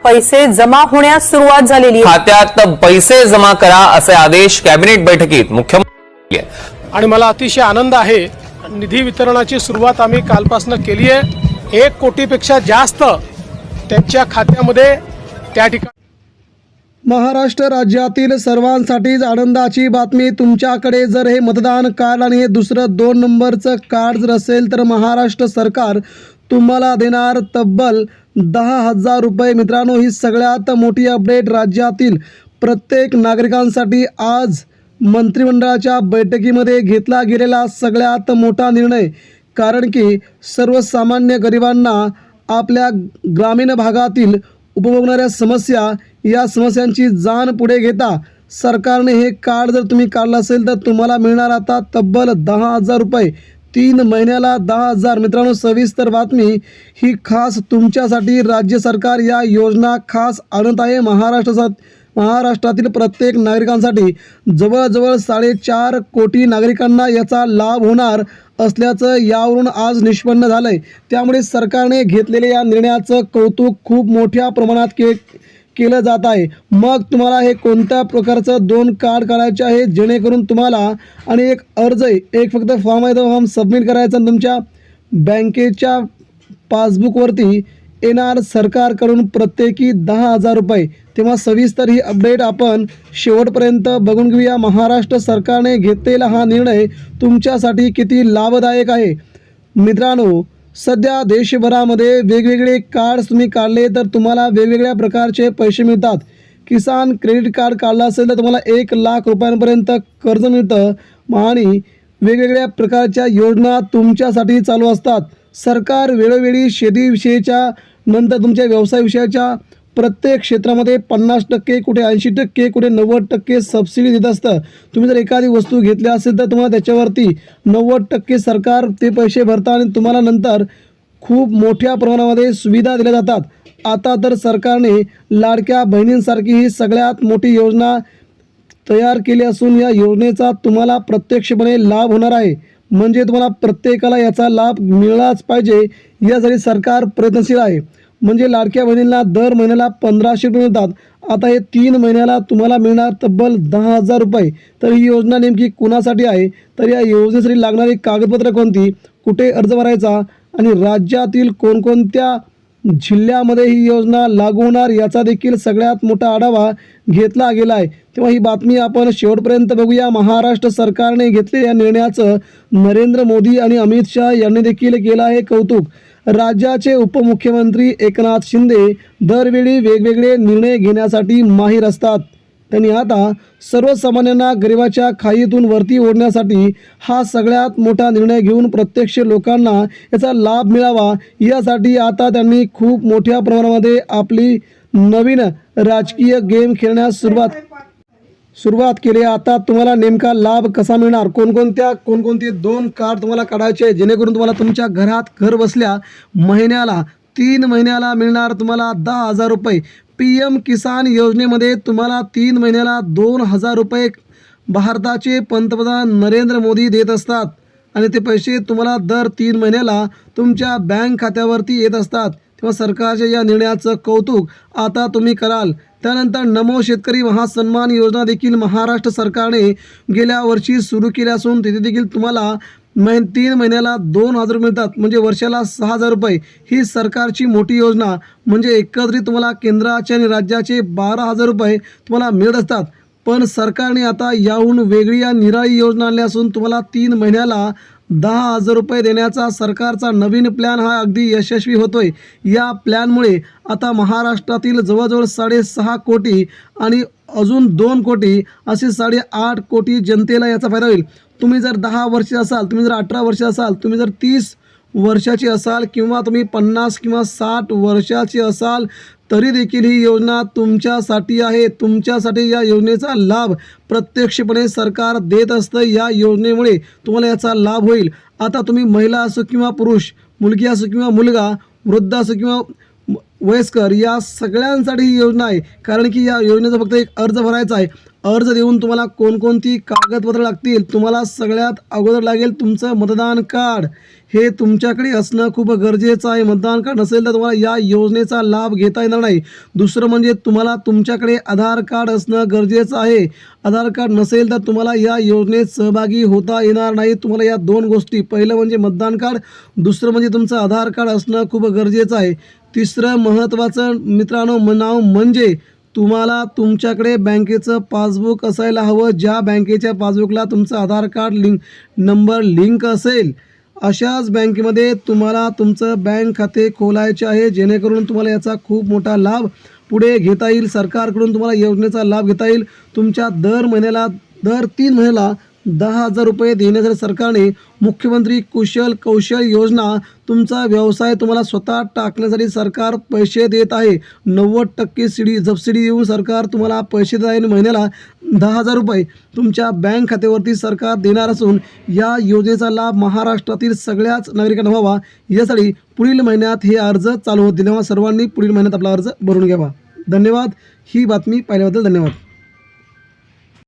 पैसे जमा होण्यास सुरुवात झालेली आहे। खात्यात पैसे जमा करा असे आदेश कॅबिनेट बैठकीत मुख्यमंत्री आणि मला अतिशय आनंद आहे, निधी वितरणाची सुरुवात आम्ही कालपासून केली आहे। 1 कोटीपेक्षा जास्त त्यांच्या खात्यामध्ये त्या ठिकाणी। महाराष्ट्र राज्यातील सर्वांसाठीच आनंदाची बातमी। तुमच्याकडे जर हे मतदान कार्ड आणि हे दुसरं 2 नंबरचं कार्ड जर असेल तर महाराष्ट्र सरकार तुम्हाला देणार तब्बल 10,000 रुपये। मित्रांनो, ही सगळ्यात मोठी अपडेट राज्यातील प्रत्येक नागरिकांसाठी आज मंत्रिमंडळाच्या बैठकीमध्ये घेतला गेलेला सगळ्यात मोठा निर्णय। कारण की सर्वसामान्य गरिबांना आपल्या ग्रामीण भागातील उपभोगणाऱ्या समस्या, या समस्यांची जाण पुढे घेता सरकारने हे कार्ड जर तुम्ही काढलं असेल तर तुम्हाला मिळणार आता तब्बल 10,000 रुपये, 3 महिन्याला 10,000। मित्रांनो, सविस्तर बातमी ही खास तुमच्यासाठी राज्य सरकार या योजना खास आणत आहे महाराष्ट्रातील प्रत्येक नागरिकांसाठी। जवळजवळ 4.5 कोटी नागरिकांना याचा लाभ होणार असल्याचं यावरून आज निष्पन्न झालंय। त्यामुळे सरकारने घेतलेल्या या निर्णयाचं कौतुक खूप मोठ्या प्रमाणात केलं जात आहे। मग तुम्हाला हे कोणत्या प्रकारचं 2 कार्ड काढायचे आहे जेणेकरून तुम्हाला, आणि एक अर्ज आहे, एक फक्त फॉर्म आहे, तो फॉर्म सबमिट करायचा आणि तुमच्या बँकेच्या पासबुकवरती येणार सरकारकडून प्रत्येकी 10,000 रुपये। तेव्हा सविस्तर ही अपडेट आपण शेवटपर्यंत बघून घेऊया। महाराष्ट्र सरकारने घेतलेला हा निर्णय तुमच्यासाठी किती लाभदायक आहे। मित्रांनो, सध्या देशभरामध्ये वेगवेगळे कार्ड्स तुम्ही काढले तर तुम्हाला वेगवेगळ्या प्रकारचे पैसे मिळतात। किसान क्रेडिट कार्ड काढला असेल तर तुम्हाला 1 लाख रुपयांपर्यंत कर्ज मिळतं आणि वेगवेगळ्या प्रकारच्या योजना तुमच्यासाठी चालू असतात। सरकार वेळोवेळी शेतीविषयीच्या नंतर तुमच्या व्यवसायाविषयाच्या प्रत्येक क्षेत्रामध्ये 50%, कुठे 80%, कुठे 90% सबसिडी देत असतं। तुम्ही जर एखादी वस्तू घेतली असेल तर तुम्हाला त्याच्यावरती 90% सरकार ते पैसे भरतं आणि तुम्हाला नंतर खूप मोठ्या प्रमाणामध्ये सुविधा दिल्या जातात। आता तर सरकारने लाडक्या बहिणींसारखी ही सगळ्यात मोठी योजना तयार केली असून या योजनेचा तुम्हाला प्रत्यक्षपणे लाभ होणार आहे। म्हणजे तुम्हाला प्रत्येकाला याचा लाभ मिळालाच पाहिजे यासाठी सरकार प्रयत्नशील आहे। म्हणजे लाडक्या बहिणींना दर महिन्याला 1,500 रुपये मिळतात, आता हे 3 महिन्याला तुम्हाला मिळणार तब्बल 10,000 रुपये। तर ही योजना नेमकी कुणासाठी आहे, तर या योजनेसाठी लागणारी कागदपत्र कोणती, कुठे अर्ज भरायचा आणि राज्यातील कोणकोणत्या जिल्ह्यामध्ये ही योजना लागू होणार याचा देखील सगळ्यात मोठा आढावा घेतला गेला आहे। तेव्हा ही बातमी आपण शेवटपर्यंत बघूया। महाराष्ट्र सरकारने घेतलेल्या निर्णयाचं नरेंद्र मोदी आणि अमित शहा यांनी देखील केलं आहे कौतुक। राज्याचे उपमुख्यमंत्री एकनाथ शिंदे दरवेळी वेगवेगळे निर्णय घेण्यासाठी माहीर असतात। त्यांनी आता सर्वसामान्यांना गरिबाच्या खाईतून वरती ओढण्यासाठी हा सगळ्यात मोठा निर्णय घेऊन प्रत्यक्ष लोकांना याचा लाभ मिळावा यासाठी आता त्यांनी खूप मोठ्या प्रमाणामध्ये आपली नवीन राजकीय गेम खेळण्यास सुरुवात केली। आता तुम्हाला नेमका लाभ कसा मिळणार, कोणकोणते 2 कार्ड तुम्हाला काढायचे जेणेकरून तुम्हाला तुमच्या घर बसल्या महिन्याला 3 महिन्याला मिळणार तुम्हाला 10,000 रुपये। PM किसान योजनेमध्ये तुम्हाला 3 महिन्याला 2,000 रुपये भारताचे पंतप्रधान नरेंद्र मोदी देत असतात आणि ते पैसे तुम्हाला दर 3 महिन्याला तुमच्या बँक खात्यावरती येत असतात। तेव्हा सरकारच्या या निर्णयाचं कौतुक आता तुम्ही कराल। त्यानंतर नमो शेतकरी महासन्मान योजना देखील महाराष्ट्र सरकारने गेल्या वर्षी सुरू केली असून तिथे देखील तुम्हाला 3 महिन्याला 2,000 मिळतात, म्हणजे वर्षाला 6,000 रुपये। ही सरकारची मोठी योजना, म्हणजे एकत्रित तुम्हाला केंद्राचे आणि राज्याचे 12,000 रुपये तुम्हाला मिळत असतात। पण सरकारने आता याहून वेगळी या निराळी योजना आणली असून तुम्हाला 3 महिन्याला 10,000 रुपये देण्याचा सरकारचा नवीन प्लॅन हा अगदी यशस्वी होतोय। या प्लॅनमुळे आता महाराष्ट्रातील जवळजवळ 6.5 कोटी आणि अजून 2 कोटी असे 8.5 कोटी जनतेला याचा फायदा होईल। तुम्ही जर 10 वर्ष असाल, तुम्ही जर 18 वर्ष असाल, तुम्ही जर 30 वर्षाची असाल किंवा तुम्ही 50 किंवा 60 वर्षाची असाल तरी देखील ही योजना तुमच्यासाठी आहे। तुमच्यासाठी या योजनेचा लाभ प्रत्यक्षपणे सरकार देत असतं। या योजनेमुळे तुम्हाला याचा लाभ होईल। आता तुम्ही महिला असो किंवा पुरुष, मुलगी असो किंवा मुलगा, वृद्ध असो किंवा वयस्कर या सगळ्यांसाठी ही योजना आहे. कारण की या योजनेचा फक्त एक अर्ज भरायचा आहे. अर्ज देऊन तुम्हाला कोणकोणती कागदपत्र लागतील, तुम्हाला सगळ्यात अगोदर लागेल तुमचं मतदान कार्ड. हे तुमच्याकडे असणं खूप गरजेचं आहे. मतदान कार्ड नसेल तर तुम्हाला या योजनेचा लाभ घेता येणार नाही. दुसरं म्हणजे तुम्हाला तुमच्याकडे आधार कार्ड असणं गरजेचं आहे. आधार कार्ड नसेल तर तुम्हाला या योजनेत सहभागी होता येणार नाही. तुम्हाला या 2 गोष्टी, पहिलं म्हणजे मतदान कार्ड, दुसरं म्हणजे तुमचं आधार कार्ड असणं खूप गरजेचं आहे. तिसरं महत्त्वाचं मित्रांनो नाव म्हणजे तुम्हाला तुमच्याकडे बँकेचं पासबुक असायला हवं. ज्या बँकेच्या पासबुकला तुमचं आधार कार्ड नंबर लिंक असेल अशाच बँकेमध्ये तुम्हाला तुमचं बँक खाते खोलायचे आहे, जेणेकरून तुम्हाला याचा खूप मोठा लाभ पुढे घेता येईल. सरकारकडून तुम्हाला योजनेचा लाभ घेता येईल. तुमच्या दर 3 महिन्याला 10,000 रुपये देण्यासाठी सरकारने मुख्यमंत्री कुशल कौशल योजना, तुमचा व्यवसाय तुम्हाला स्वतः टाकण्यासाठी सरकार पैसे देत आहे. 90% सबसिडी देऊन सरकार तुम्हाला पैसे देत आहे आणि महिन्याला 10,000 रुपये तुमच्या बँक खात्यावरती सरकार देणार असून या योजनेचा लाभ महाराष्ट्रातील सगळ्याच नागरिकांना व्हावा यासाठी पुढील महिन्यात हे अर्ज चालू होतील. तेव्हा सर्वांनी पुढील महिन्यात आपला अर्ज भरून घ्यावा. धन्यवाद. ही बातमी पाहिल्याबद्दल धन्यवाद.